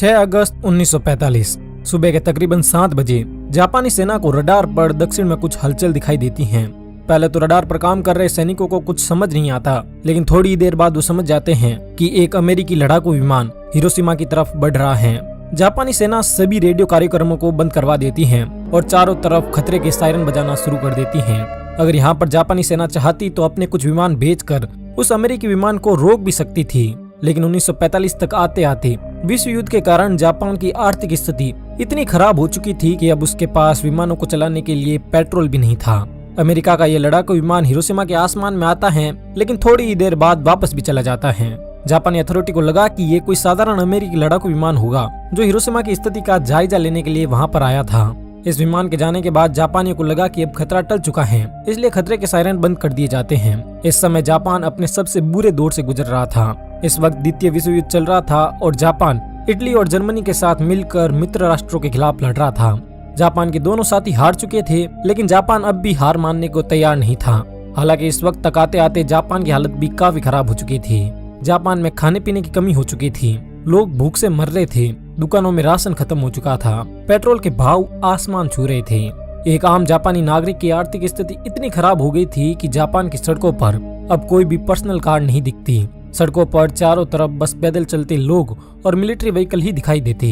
6 अगस्त 1945 सुबह के तकरीबन 7 बजे जापानी सेना को रडार पर दक्षिण में कुछ हलचल दिखाई देती है। पहले तो रडार पर काम कर रहे सैनिकों को कुछ समझ नहीं आता, लेकिन थोड़ी देर बाद वो समझ जाते हैं कि एक अमेरिकी लड़ाकू विमान हिरोशिमा की तरफ बढ़ रहा है। जापानी सेना सभी रेडियो कार्यक्रमों को बंद करवा देती है और चारों तरफ खतरे के सायरन बजाना शुरू कर देती है। अगर यहाँ पर जापानी सेना चाहती तो अपने कुछ विमान भेजकर उस अमेरिकी विमान को रोक भी सकती थी, लेकिन 1945 तक आते आते विश्व युद्ध के कारण जापान की आर्थिक स्थिति इतनी खराब हो चुकी थी कि अब उसके पास विमानों को चलाने के लिए पेट्रोल भी नहीं था। अमेरिका का यह लड़ाकू विमान हिरोशिमा के आसमान में आता है, लेकिन थोड़ी ही देर बाद वापस भी चला जाता है। जापानी अथॉरिटी को लगा कि ये कोई साधारण अमेरिकी लड़ाकू विमान होगा जो हिरोशिमा की स्थिति का जायजा लेने के लिए वहाँ पर आया था। इस विमान के जाने के बाद जापानियों को लगा कि अब खतरा टल चुका है, इसलिए खतरे के सायरन बंद कर दिए जाते हैं। इस समय जापान अपने सबसे बुरे दौर से गुजर रहा था। इस वक्त द्वितीय विश्व युद्ध चल रहा था और जापान इटली और जर्मनी के साथ मिलकर मित्र राष्ट्रों के खिलाफ लड़ रहा था। जापान के दोनों साथी हार चुके थे, लेकिन जापान अब भी हार मानने को तैयार नहीं था। हालांकि इस वक्त तक आते आते जापान की हालत भी काफी खराब हो चुकी थी। जापान में खाने पीने की कमी हो चुकी थी, लोग भूख से मर रहे थे, दुकानों में राशन खत्म हो चुका था, पेट्रोल के भाव आसमान छू रहे थे। एक आम जापानी नागरिक की आर्थिक स्थिति इतनी खराब हो गई थी कि जापान की सड़कों पर अब कोई भी पर्सनल कार नहीं दिखती। सड़कों पर चारों तरफ बस पैदल चलते लोग और मिलिट्री व्हीकल ही दिखाई देते।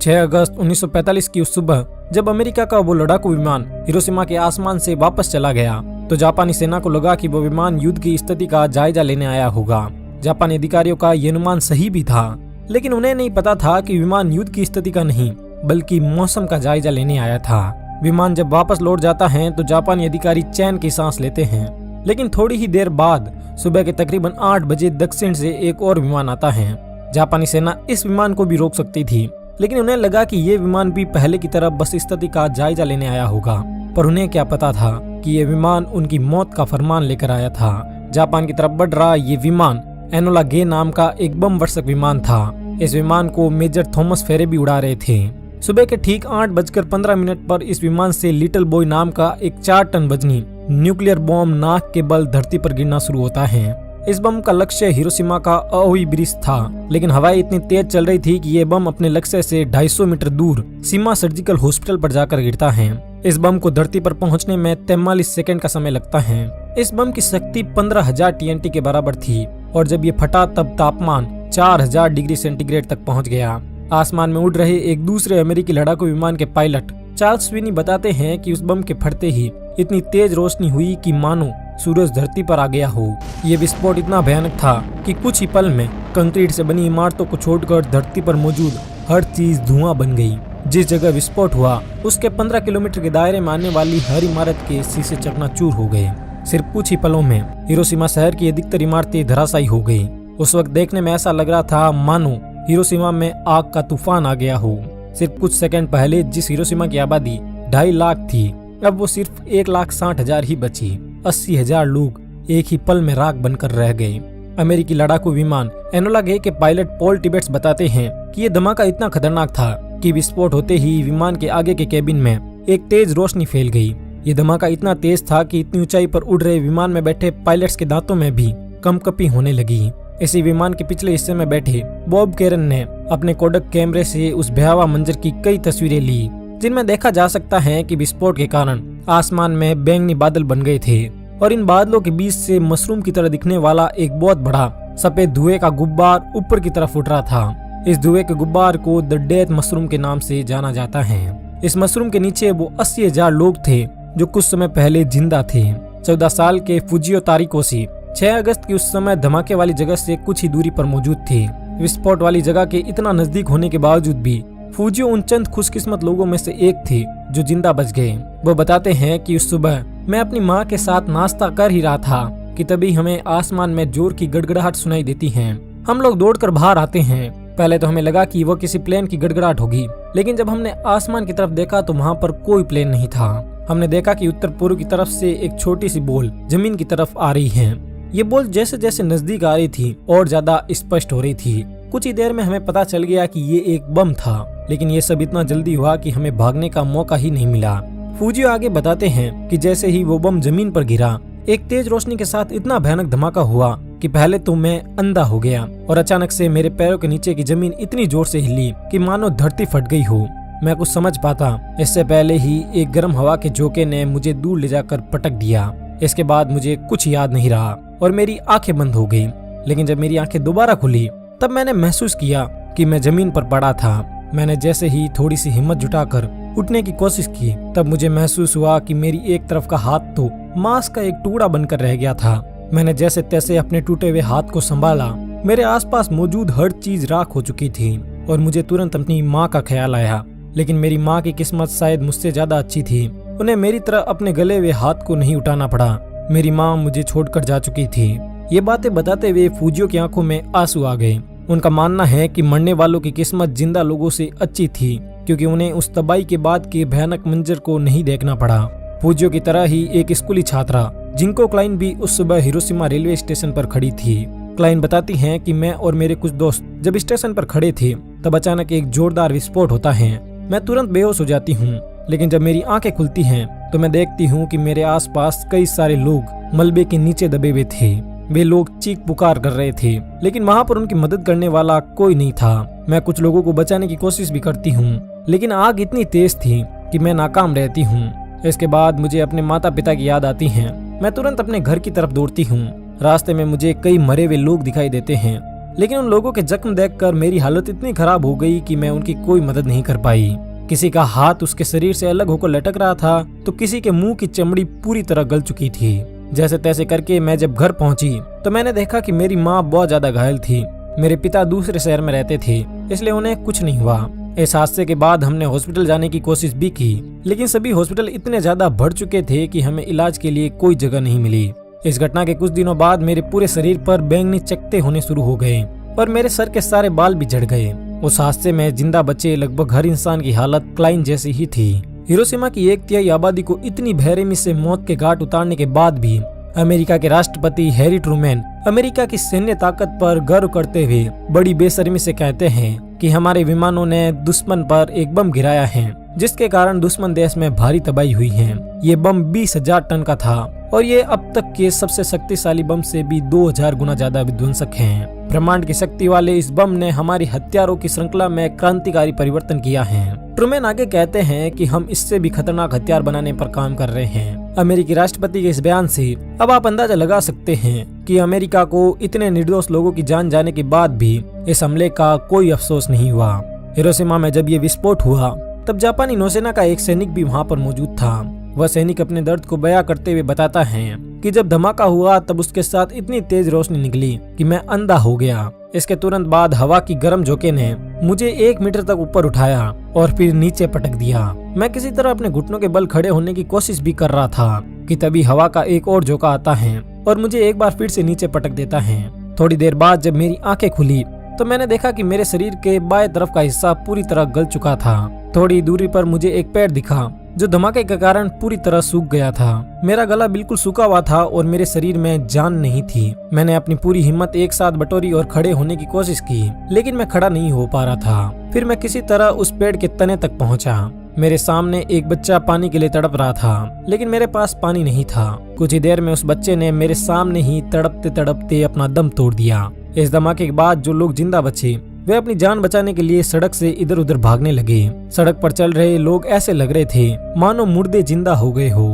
6 अगस्त 1945 की उस सुबह जब अमेरिका का वो लड़ाकू विमान हिरोशिमा के आसमान से वापस चला गया, तो जापानी सेना को लगा कि वो विमान युद्ध की स्थिति का जायजा लेने आया होगा। जापानी अधिकारियों का ये अनुमान सही भी था, लेकिन उन्हें नहीं पता था कि विमान युद्ध की स्थिति का नहीं बल्कि मौसम का जायजा लेने आया था। विमान जब वापस लौट जाता है तो जापानी अधिकारी चैन की सांस लेते हैं, लेकिन थोड़ी ही देर बाद सुबह के तकरीबन 8 बजे दक्षिण से एक और विमान आता है। जापानी सेना इस विमान को भी रोक सकती थी, लेकिन उन्हें लगा कि ये विमान भी पहले की तरह बस स्थिति का जायजा लेने आया होगा। पर उन्हें क्या पता था कि ये विमान उनकी मौत का फरमान लेकर आया था। जापान की तरफ बढ़ रहा ये विमान एनोला गे नाम का एक बम वर्षक विमान था। इस विमान को मेजर थॉमस फेरे भी उड़ा रहे थे। सुबह के ठीक 8:15 पर इस विमान से लिटिल बॉय नाम का एक 4 टन वजनी न्यूक्लियर बम नाक के बल धरती पर गिरना शुरू होता है। इस बम का लक्ष्य हिरोशिमा का अओई ब्रिज था, लेकिन हवाएं इतनी तेज चल रही थी कि ये बम अपने लक्ष्य से 250 मीटर दूर सीमा सर्जिकल हॉस्पिटल पर जाकर गिरता है। इस बम को धरती पर पहुंचने में 43 सेकंड का समय लगता है। इस बम की शक्ति 15,000 TNT के बराबर थी और जब ये फटा तब तापमान 4000 डिग्री सेंटीग्रेड तक पहुंच गया। आसमान में उड़ रहे एक दूसरे अमेरिकी लड़ाकू विमान के पायलट चार्ल्स स्विनी बताते हैं कि उस बम के फटते ही इतनी तेज रोशनी हुई कि मानो सूरज धरती पर आ गया हो। ये विस्फोट इतना भयानक था कि कुछ ही पल में कंक्रीट से बनी इमारतों को छोड़कर धरती पर मौजूद हर चीज धुआं बन गई। जिस जगह विस्फोट हुआ उसके 15 किलोमीटर के दायरे में आने वाली हर इमारत के शीशे चकनाचूर हो गए। सिर्फ कुछ ही पलों में हिरोशिमा शहर की अधिकतर इमारतें धराशायी हो गई। उस वक्त देखने में ऐसा लग रहा था मानो हिरोशिमा में आग का तूफान आ गया हो। सिर्फ कुछ सेकंड पहले जिस हिरोशिमा की आबादी 2.5 लाख थी, अब वो सिर्फ 1,60,000 ही बची। 80,000 लोग एक ही पल में राख बनकर रह गए। अमेरिकी लड़ाकू विमान एनोला गे के पायलट पॉल टिबेट्स बताते हैं कि ये धमाका इतना खतरनाक था कि विस्फोट होते ही विमान के आगे के केबिन में एक तेज रोशनी फैल गई। ये धमाका इतना तेज था कि इतनी ऊंचाई पर उड़ रहे विमान में बैठे पायलट्स के दांतों में भी कंपकपी होने लगी। इसी विमान के पिछले हिस्से में बैठे बॉब कैरन ने अपने कोडक कैमरे से उस भयावह मंजर की कई तस्वीरें ली, जिनमें देखा जा सकता है कि विस्फोट के कारण आसमान में बैंगनी बादल बन गए थे और इन बादलों के बीच से मशरूम की तरह दिखने वाला एक बहुत बड़ा सफेद धुएं का गुब्बार ऊपर की तरफ उठ रहा था। इस धुएं के गुब्बार को द डेथ मशरूम के नाम से जाना जाता है। इस मशरूम के नीचे वो 80,000 लोग थे जो कुछ समय पहले जिंदा थे। 14 साल के फुजियो तारिकोशी 6 अगस्त की उस समय धमाके वाली जगह से कुछ ही दूरी पर मौजूद थे। विस्फोट वाली जगह के इतना नजदीक होने के बावजूद भी फुजियो उन चंद खुशकिस्मत लोगों में से एक थे जो जिंदा बच गए। वो बताते हैं कि उस सुबह मैं अपनी माँ के साथ नाश्ता कर ही रहा था कि तभी हमें आसमान में जोर की गड़गड़ाहट सुनाई देती है। हम लोग दौड़कर बाहर आते हैं। पहले तो हमें लगा कि वो किसी प्लेन की गड़गड़ाहट होगी, लेकिन जब हमने आसमान की तरफ देखा तो वहाँ पर कोई प्लेन नहीं था। हमने देखा कि उत्तर पूर्व की तरफ से एक छोटी सी बॉल जमीन की तरफ आ रही है। ये बॉल जैसे जैसे नजदीक आ रही थी और ज्यादा स्पष्ट हो रही थी। कुछ ही देर में हमें पता चल गया कि ये एक बम था, लेकिन ये सब इतना जल्दी हुआ कि हमें भागने का मौका ही नहीं मिला। फुजियो आगे बताते हैं कि जैसे ही वो बम जमीन पर गिरा, एक तेज रोशनी के साथ इतना भयानक धमाका हुआ कि पहले तो मैं अंधा हो गया और अचानक से मेरे पैरों के नीचे की जमीन इतनी जोर से हिली कि मानो धरती फट गई हो। मैं कुछ समझ पाता इससे पहले ही एक गर्म हवा के झोंके ने मुझे दूर ले जाकर पटक दिया। इसके बाद मुझे कुछ याद नहीं रहा और मेरी आंखें बंद हो गई। लेकिन जब मेरी आंखें दोबारा खुली तब मैंने महसूस किया कि मैं जमीन पर पड़ा था। मैंने जैसे ही थोड़ी सी हिम्मत जुटाकर उठने की कोशिश की तब मुझे महसूस हुआ कि मेरी एक तरफ का हाथ तो मांस का एक टुकड़ा बनकर रह गया था। मैंने जैसे तैसे अपने टूटे हुए हाथ को संभाला। मेरे आसपास मौजूद हर चीज राख हो चुकी थी और मुझे तुरंत अपनी माँ का ख्याल आया। लेकिन मेरी माँ की किस्मत शायद मुझसे ज्यादा अच्छी थी। उन्हें मेरी तरह अपने गले हुए हाथ को नहीं उठाना पड़ा। मेरी माँ मुझे छोड़कर जा चुकी थी। ये बातें बताते हुए फूजियो की आंखों में आंसू आ गए। उनका मानना है कि मरने वालों की किस्मत जिंदा लोगों से अच्छी थी क्योंकि उन्हें उस तबाही के बाद के भयानक मंजर को नहीं देखना पड़ा। फूजियो की तरह ही एक स्कूली छात्रा जिंको क्लाइन भी उस सुबह हिरोशिमा रेलवे स्टेशन पर खड़ी थी। क्लाइन बताती हैं कि मैं और मेरे कुछ दोस्त जब स्टेशन पर खड़े थे तब अचानक एक जोरदार विस्फोट होता है। मैं तुरंत बेहोश हो जाती हूँ। लेकिन जब मेरी आंखें खुलती हैं तो मैं देखती हूँ कि मेरे आसपास कई सारे लोग मलबे के नीचे दबे हुए थे। वे लोग चीख पुकार कर रहे थे लेकिन वहाँ पर उनकी मदद करने वाला कोई नहीं था। मैं कुछ लोगों को बचाने की कोशिश भी करती हूँ लेकिन आग इतनी तेज थी कि मैं नाकाम रहती हूँ। इसके बाद मुझे अपने माता पिता की याद आती है। मैं तुरंत अपने घर की तरफ दौड़ती हूँ। रास्ते में मुझे कई मरे हुए लोग दिखाई देते हैं लेकिन उन लोगों के जख्म देखकर मेरी हालत इतनी खराब हो गई कि मैं उनकी कोई मदद नहीं कर पाई। किसी का हाथ उसके शरीर से अलग होकर लटक रहा था तो किसी के मुंह की चमड़ी पूरी तरह गल चुकी थी। जैसे तैसे करके मैं जब घर पहुंची तो मैंने देखा कि मेरी माँ बहुत ज्यादा घायल थी। मेरे पिता दूसरे शहर में रहते थे इसलिए उन्हें कुछ नहीं हुआ। इस हादसे के बाद हमने हॉस्पिटल जाने की कोशिश भी की लेकिन सभी हॉस्पिटल इतने ज्यादा भर चुके थे कि हमें इलाज के लिए कोई जगह नहीं मिली। इस घटना के कुछ दिनों बाद मेरे पूरे शरीर पर बैंगनी चकत्ते होने शुरू हो गए और मेरे सर के सारे बाल भी झड़ गए। उस हादसे में जिंदा बचे लगभग हर इंसान की हालत क्लाइन जैसी ही थी। हिरोशिमा की 1/3 आबादी को इतनी बेरहमी से मौत के घाट उतारने के बाद भी अमेरिका के राष्ट्रपति हैरी ट्रूमैन अमेरिका की सैन्य ताकत पर गर्व करते हुए बड़ी बेशर्मी से कहते हैं कि हमारे विमानों ने दुश्मन पर एक बम गिराया है जिसके कारण दुश्मन देश में भारी तबाही हुई है। ये बम 20,000 टन का था और ये अब तक के सबसे शक्तिशाली बम से भी 2000 गुना ज्यादा विध्वंसक है। ब्रह्मांड की शक्ति वाले इस बम ने हमारी हथियारों की श्रृंखला में क्रांतिकारी परिवर्तन किया है। ट्रूमैन आगे कहते हैं कि हम इससे भी खतरनाक हथियार बनाने पर काम कर रहे हैं। अमेरिकी राष्ट्रपति के इस बयान से अब आप अंदाजा लगा सकते हैं कि अमेरिका को इतने निर्दोष लोगों की जान जाने के बाद भी इस हमले का कोई अफसोस नहीं हुआ। हिरोशिमा में जब ये विस्फोट हुआ तब जापानी नौसेना का एक सैनिक भी वहाँ पर मौजूद था। वह सैनिक अपने दर्द को बयां करते हुए बताता है कि जब धमाका हुआ तब उसके साथ इतनी तेज रोशनी निकली कि मैं अंधा हो गया। इसके तुरंत बाद हवा की गर्म झोंके ने मुझे 1 मीटर तक ऊपर उठाया और फिर नीचे पटक दिया। मैं किसी तरह अपने घुटनों के बल खड़े होने की कोशिश भी कर रहा था कि तभी हवा का एक और झोंका आता है और मुझे एक बार फिर से नीचे पटक देता है। थोड़ी देर बाद जब मेरी आंखें खुली तो मैंने देखा कि मेरे शरीर के बाएं तरफ का हिस्सा पूरी तरह गल चुका था। थोड़ी दूरी पर मुझे एक पेड़ दिखा जो धमाके के कारण पूरी तरह सूख गया था। मेरा गला बिल्कुल सूखा हुआ था और मेरे शरीर में जान नहीं थी। मैंने अपनी पूरी हिम्मत एक साथ बटोरी और खड़े होने की कोशिश की लेकिन मैं खड़ा नहीं हो पा रहा था। फिर मैं किसी तरह उस पेड़ के तने तक पहुंचा। मेरे सामने एक बच्चा पानी के लिए तड़प रहा था लेकिन मेरे पास पानी नहीं था। कुछ ही देर में उस बच्चे ने मेरे सामने ही तड़पते तड़पते अपना दम तोड़ दिया। इस धमाके के बाद जो लोग जिंदा बचे वे अपनी जान बचाने के लिए सड़क से इधर उधर भागने लगे। सड़क पर चल रहे लोग ऐसे लग रहे थे मानो मुर्दे जिंदा हो गए हो।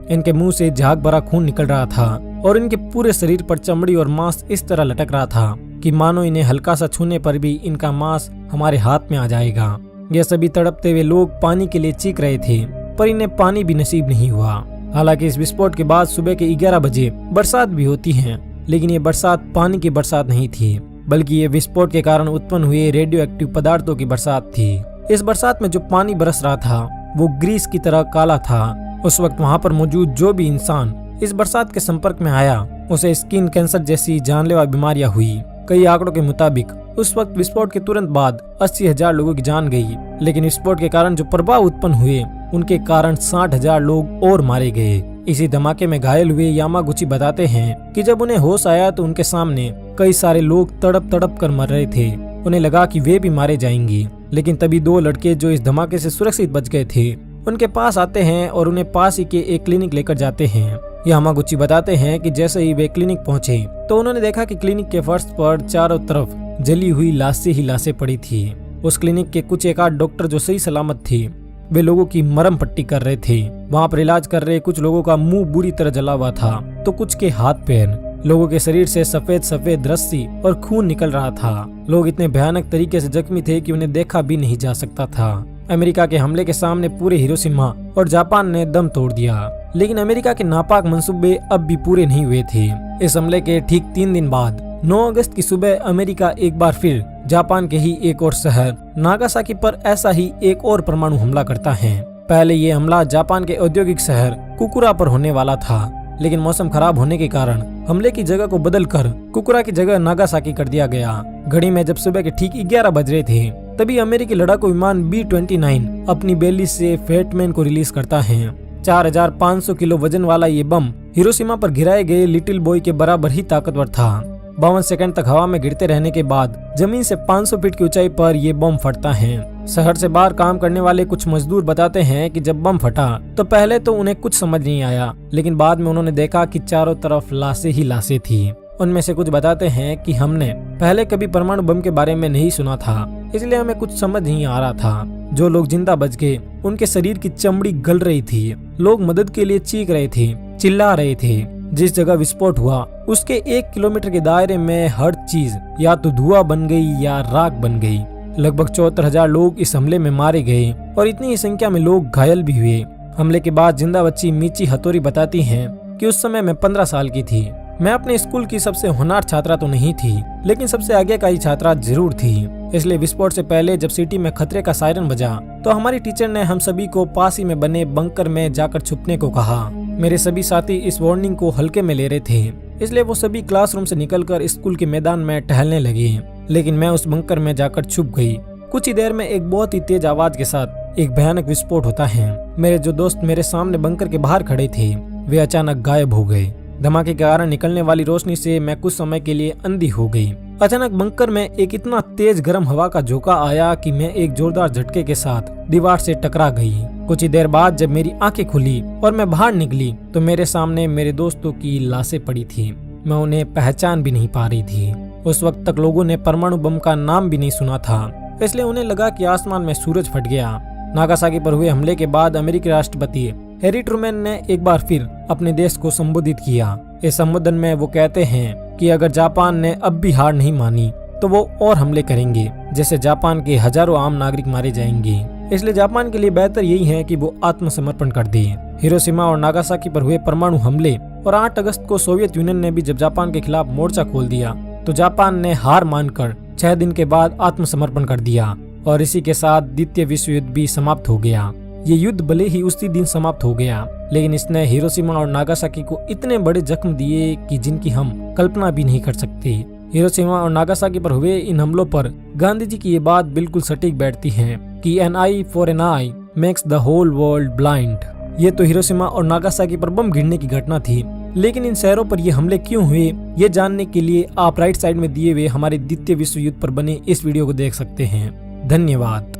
इनके मुंह से झाग भरा खून निकल रहा था और इनके पूरे शरीर पर चमड़ी और मांस इस तरह लटक रहा था कि मानो इन्हें हल्का सा छूने पर भी इनका मांस हमारे हाथ में आ जाएगा। ये सभी तड़पते हुए लोग पानी के लिए चीख रहे थे पर इन्हें पानी भी नसीब नहीं हुआ। हालांकि इस विस्फोट के बाद सुबह के 11 बजे बरसात भी होती है लेकिन ये बरसात पानी की बरसात नहीं थी बल्कि ये विस्फोट के कारण उत्पन्न हुए रेडियो एक्टिव पदार्थों की बरसात थी। इस बरसात में जो पानी बरस रहा था वो ग्रीस की तरह काला था। उस वक्त वहाँ पर मौजूद जो भी इंसान इस बरसात के संपर्क में आया उसे स्किन कैंसर जैसी जानलेवा बीमारियां हुई। कई आंकड़ों के मुताबिक उस वक्त विस्फोट के तुरंत बाद 80,000 लोगों की जान गई लेकिन विस्फोट के कारण जो प्रभाव उत्पन्न हुए उनके कारण 60,000 लोग और मारे गए। इसी धमाके में घायल हुए यामागुची बताते हैं कि जब उन्हें होश आया तो उनके सामने कई सारे लोग तड़प तड़प कर मर रहे थे। उन्हें लगा कि वे भी मारे जाएंगे लेकिन तभी 2 लड़के जो इस धमाके से सुरक्षित बच गए थे उनके पास आते हैं और उन्हें पास ही के एक क्लिनिक लेकर जाते हैं। यामागुची बताते हैं कि जैसे ही वे क्लिनिक पहुंचे तो उन्होंने देखा कि क्लिनिक के फर्श पर चारों तरफ जली हुई लाशें ही लाशें पड़ी थी। उस क्लिनिक के कुछ एक आध डॉक्टर जो सही सलामत थे वे लोगों की मरहम पट्टी कर रहे थे। वहाँ पर इलाज कर रहे कुछ लोगों का मुंह बुरी तरह जला हुआ था तो कुछ के हाथ पैर। लोगों के शरीर से सफेद सफेद रस्सी और खून निकल रहा था। लोग इतने भयानक तरीके से जख्मी थे कि उन्हें देखा भी नहीं जा सकता था। अमेरिका के हमले के सामने पूरे हिरोशिमा और जापान ने दम तोड़ दिया, लेकिन अमेरिका के नापाक मंसूबे अब भी पूरे नहीं हुए थे। इस हमले के ठीक 3 दिन बाद 9 अगस्त की सुबह अमेरिका एक बार फिर जापान के ही एक और शहर नागासाकी पर ऐसा ही एक और परमाणु हमला करता है। पहले ये हमला जापान के औद्योगिक शहर कुकुरा पर होने वाला था, लेकिन मौसम खराब होने के कारण हमले की जगह को बदलकर कुकुरा की जगह नागासाकी कर दिया गया। घड़ी में जब सुबह के ठीक 11 बज रहे थे तभी अमेरिकी लड़ाकू विमान B-29 अपनी बेली से फेटमैन को रिलीज करता है। 4500 किलो वजन वाला ये बम हिरोशिमा पर गिराए गए लिटिल बॉय के बराबर ही ताकतवर था। 52 सेकंड तक हवा में गिरते रहने के बाद जमीन से 500 फीट की ऊंचाई पर यह बम फटता है। शहर से बाहर काम करने वाले कुछ मजदूर बताते हैं कि जब बम फटा तो पहले तो उन्हें कुछ समझ नहीं आया, लेकिन बाद में उन्होंने देखा कि चारों तरफ लाशें ही लाशें थी। उनमें से कुछ बताते हैं कि हमने पहले कभी परमाणु बम के बारे में नहीं सुना था, इसलिए हमें कुछ समझ नहीं आ रहा था। जो लोग जिंदा बच गए उनके शरीर की चमड़ी गल रही थी। लोग मदद के लिए चीख रहे थे, चिल्ला रहे थे। जिस जगह विस्फोट हुआ उसके 1 किलोमीटर के दायरे में हर चीज या तो धुआं बन गई या राख बन गई। लगभग 74,000 लोग इस हमले में मारे गए और इतनी ही संख्या में लोग घायल भी हुए। हमले के बाद जिंदा बच्ची मिची हथोरी बताती हैं कि उस समय मैं 15 साल की थी। मैं अपने स्कूल की सबसे होनहार छात्रा तो नहीं थी, लेकिन सबसे आगे का ही छात्रा जरूर थी। इसलिए विस्फोट से पहले जब सिटी में खतरे का सायरन बजा तो हमारी टीचर ने हम सभी को पास ही में बने बंकर में जाकर छुपने को कहा। मेरे सभी साथी इस वार्निंग को हल्के में ले रहे थे, इसलिए वो सभी क्लासरूम से निकलकर स्कूल के मैदान में टहलने लगे, लेकिन मैं उस बंकर में जाकर छुप गई। कुछ ही देर में एक बहुत ही तेज आवाज के साथ एक भयानक विस्फोट होता है। मेरे जो दोस्त मेरे सामने बंकर के बाहर खड़े थे वे अचानक गायब हो गए। धमाके के कारण निकलने वाली रोशनी से मैं कुछ समय के लिए अंधी हो गई। अचानक बंकर में एक इतना तेज गर्म हवा का झोंका आया कि मैं एक जोरदार झटके के साथ दीवार से टकरा गई। कुछ ही देर बाद जब मेरी आंखें खुली और मैं बाहर निकली तो मेरे सामने मेरे दोस्तों की लाशें पड़ी थी। मैं उन्हें पहचान भी नहीं पा रही थी। उस वक्त तक लोगों ने परमाणु बम का नाम भी नहीं सुना था, इसलिए उन्हें लगा कि आसमान में सूरज फट गया। नागासाकी पर हुए हमले के बाद अमेरिकी राष्ट्रपति हैरी ट्रूमैन ने एक बार फिर अपने देश को संबोधित किया। इस संबोधन में वो कहते हैं कि अगर जापान ने अब भी हार नहीं मानी तो वो और हमले करेंगे, जैसे जापान के हजारों आम नागरिक मारे जाएंगे। इसलिए जापान के लिए बेहतर यही है कि वो आत्मसमर्पण कर दे। हिरोशिमा और नागासाकी पर हुए परमाणु हमले और 8 अगस्त को सोवियत यूनियन ने भी जब जापान के खिलाफ मोर्चा खोल दिया तो जापान ने हार मानकर 6 दिन के बाद आत्मसमर्पण कर दिया और इसी के साथ द्वितीय विश्व युद्ध भी समाप्त हो गया। ये युद्ध भले ही उसी दिन समाप्त हो गया, लेकिन इसने हिरोशिमा और नागासाकी को इतने बड़े जख्म दिए कि जिनकी हम कल्पना भी नहीं कर सकते। हिरोशिमा और नागासाकी पर हुए इन हमलों पर गांधी जी की ये बात बिल्कुल सटीक बैठती है कि an eye for an eye makes the whole world blind। ये तो हिरोशिमा और नागासाकी पर बम गिरने की घटना थी, लेकिन इन शहरों पर ये हमले क्यों हुए ये जानने के लिए आप राइट साइड में दिए हुए हमारे द्वितीय विश्व युद्ध पर बने इस वीडियो को देख सकते हैं। धन्यवाद।